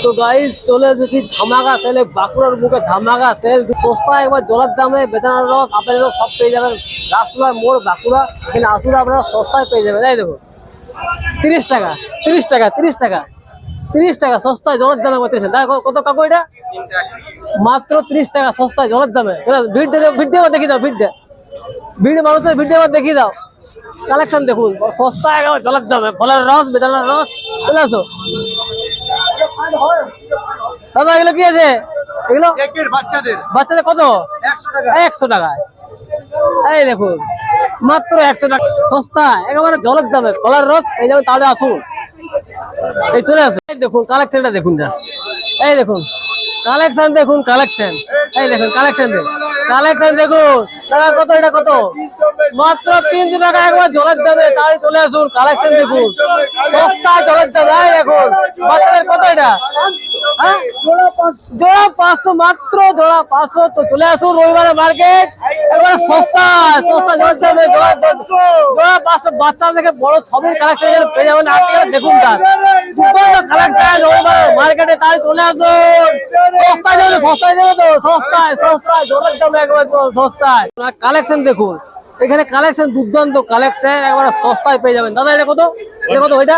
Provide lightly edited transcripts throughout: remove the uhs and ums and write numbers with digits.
তো গাইস চলে এসেছি ধামাকা সেলে, বাঁকুড়ার বুকে ধামাকা সেল। সস্তা একবার জলের দামে বেদানার রস, আপেলের রস সব পেয়ে যাবেন। রাসমেলাই মোড় বাঁকুড়া, এখানে আসলে আপনারা সস্তায় পেয়ে যাবেন। এই দেখো 30 টাকা 30 টাকা 30 টাকা 30 টাকা সস্তায় জলের দামে বলতেছেন। দেখো কত কাকু, এটা মাত্র 30 টাকা সস্তায় জলের দামে। ভিড় দেখিয়ে দাও, ভিড় মানুষের ভিড় দেখিয়ে দাও। কালেকশন দেখুন, সস্তা একবার জলের দামে, ফলের রস, বেদানার রস। চলে আসো দাদা, এগুলো কি আছে? এগুলো বাচ্চাদের কত? 100 টাকায়। এই দেখুন মাত্র 100 টাকা সস্তা একেবারে জলের দামে ফলের রস এই যাবেন। তাহলে আসুন, এই চলে আসুন। এই দেখুন কালেকশনটা দেখুন, জাস্ট এই দেখুন কালেকশন দেখুন, কালেকশন এই দেখুন, কালেকশন দেখুন। টাকা কত? এটা কত? মাত্র 300 টাকা একবার জলের দামে। তাহলে চলে আসুন, কালেকশন দেখুন, সস্তা জলের দামে। এই দেখুন বাচ্চাদের কত? এটা হ্যাঁ জোড়া 500, মাত্র জোড়া 500। তো চলে আসুন রবিবারে মার্কেট, একবারে সস্তা জলের দামে। জোড়া 500, বাচ্চা থেকে বড় সবই কালেকশন পেয়ে যাবেন। আজকে দেখুন তার কালেকশন রবিবারে মার্কেটে। তাই চলে আসুন, সস্তায় দেবে তো, সস্তায় জলের দামে, একবার সস্তায়। কালেকশন দেখুন, এখানে কালেকশন দুর্দান্ত কালেকশন, একবার সস্তায় পেয়ে যাবেন। দাদা এটা কত? ওইটা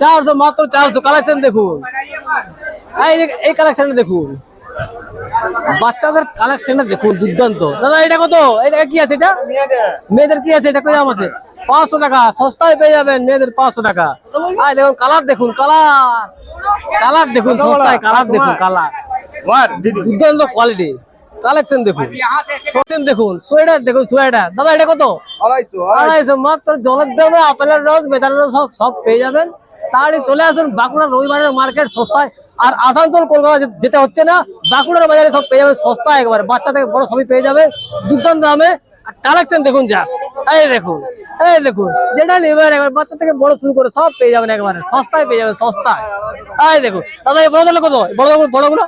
400, মাত্র 400। কালেকশন দেখুন, এই কালেকশনটা দেখুন, বাচ্চাদের কালেকশনটা দেখুন, দুর্দান্ত। দাদা এটা কত? এটা কি আছে? এটা মেয়েদের কি আছে? এটা কত দাম আছে? 500 টাকা সস্তায় পেয়ে যাবেন, মেয়েদের 500 টাকা। দেখুন কালার দেখুন, কালার দেখুন, সস্তায় কালার দেখুন, কালার দুর্দান্ত কোয়ালিটি। কালেকশন দেখুন, সোয়েটার দেখুন, সোয়েটার। দাদা এটা কত? 250, মাত্র জলের দামে আপেলের রস, বেদানার রস সব পেয়ে যাবেন। তাড়াতাড়ি চলে আসুন বাঁকুড়া রবিবারের মার্কেট, সস্তায়। আর আসানসোল কলকাতা যেতে হচ্ছে না, বাঁকুড়ার বাজারে সব পেয়ে যাবেন সস্তায় একবারে। বাচ্চা থেকে বড় সবই পেয়ে যাবে দুর্দান্ত দামে। কালেকশন দেখুন, জাস্ট এই দেখুন, যেটা নেবেন একবার, বাচ্চা থেকে বড় শুরু করে সব পেয়ে যাবেন একবারে সস্তায় পেয়ে যাবেন, সস্তায়। এই দেখুন দাদা, এই বড়গুলো কত? বড়গুলো কত?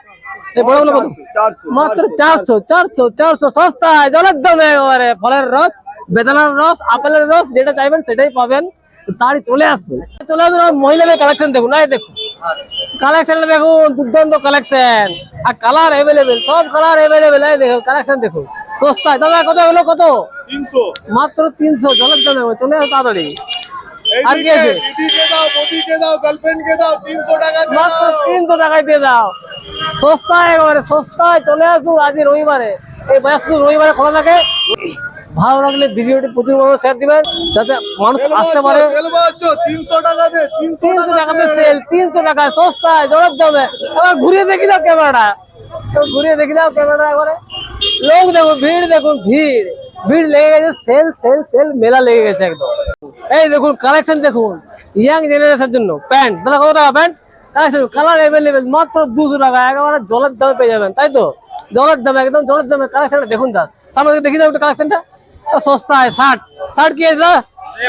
মাত্র 400 সস্তায় জলের দামে একেবারে। ফলের রস, বেদানার রস, আপেলের রস, যেটা চাইবেন সেটাই পাবেন। তাড়ি চলে আসুন। মহিলাদের কালেকশন দেখুন, এই দেখুন কালেকশনটা দেখুন, দুর্দান্ত কালেকশন। আর কালার এভেলেবেল, সব কালার এভেলেবেল। এই দেখুন কালেকশন দেখুন, সস্তায়। দাদা কত হলো? কত? 300, মাত্র 300 জলের দামে। চলে আসুন তাড়াতাড়ি। আর কি আছে? মাত্র 300 টাকায় দিয়ে দাও, সস্তায় একেবারে সস্তায়। চলে আসুন আজ রবিবারে, এই বাজার শুধু রবিবারে খোলা থাকে। ভালো লাগলে ভিডিওটি প্রচুর শেয়ার দিবেন, যাতে মানুষ আসতে পারে। 300 টাকাতে সেল, 300 টাকায় সস্তায় জলের দামে। আবার ঘুরিয়ে দেখি দাও ক্যামেরাটা, একবারে। লোক দেখুন, ভিড় দেখুন, ভিড় লেগে গেছে। সেল মেলা লেগে গেছে একদম। এই দেখুন কালেকশন দেখুন, ইয়াং জেনারেশনের জন্য প্যান্ট। দাদা কত টাকা প্যান্ট? কালার এভেলেবেল, মাত্র 200 টাকা একেবারে জলের দামে পেয়ে যাবেন। তাই তো জলের দামে, একদম জলের দামে। কালেকশনটা দেখুন, তার সামনে দেখি দাও কালেকশনটা। সস্তায় শার্ট কি আছে?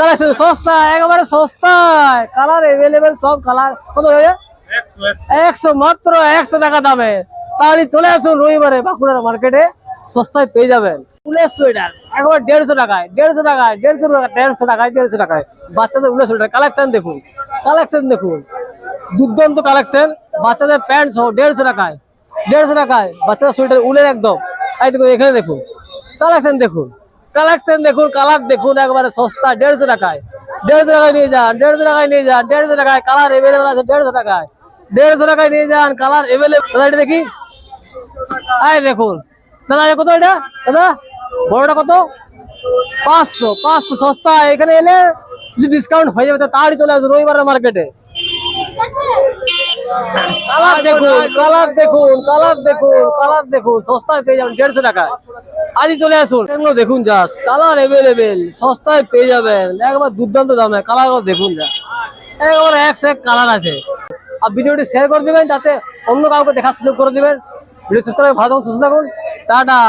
কালেকশন সস্তায়, একেবারে সস্তায়। কালার এভেলেবেল, সব কালার। কত হয়ে? 100, মাত্র 100 টাকা দামে। তাহলে চলে আসুন রবিবারে বাঁকুড়ার মার্কেটে, সস্তায় পেয়ে যাবেন। উলের সোয়েটার একবার 150 টাকায়, 150 টাকায়। বাচ্চাদের উলের সোয়েটার কালেকশন দেখুন, দুর্দান্ত কালেকশন। বাচ্চাদের প্যান্ট সহ 150 টাকায়, বাচ্চাদের সোয়েটার উলের একদম। এই দেখুন, এখানে দেখুন কালেকশন দেখুন, কালার দেখুন, একবারে সস্তা। 150 টাকায় নিয়ে যান, 150 টাকায়। কালার এভেলেবেল আছে 150 টাকায়, 150 টাকায় নিয়ে যান, কালার এভেলেবেল। দেখি, এই দেখুন দাদা কত? এটা দাদা বড়টা কত? 500 সস্তা। এখানে এলে কিছু ডিসকাউন্ট হয়ে যাবে। তাড়াতাড়ি চলে আসুন রবিবারের মার্কেটে। কালার দেখুন, সস্তায় পেয়ে যাবেন 150 টাকায়। আজই চলে আসুন। এগুলো দেখুন, জাস্ট কালার এভেলেবেল, সস্তায় পেয়ে যাবেন একবার দুর্দান্ত দামে। কালার দেখুন, জাস্ট একবার 100 কালার আছে। আর ভিডিওটি শেয়ার করে দিবেন, যাতে অন্য কাউকে দেখার সুযোগ করে দিবেন। ভিডিও সুস্থ থাকুন, ভালো থাকুন, সুস্থ থাকুন, টাটা।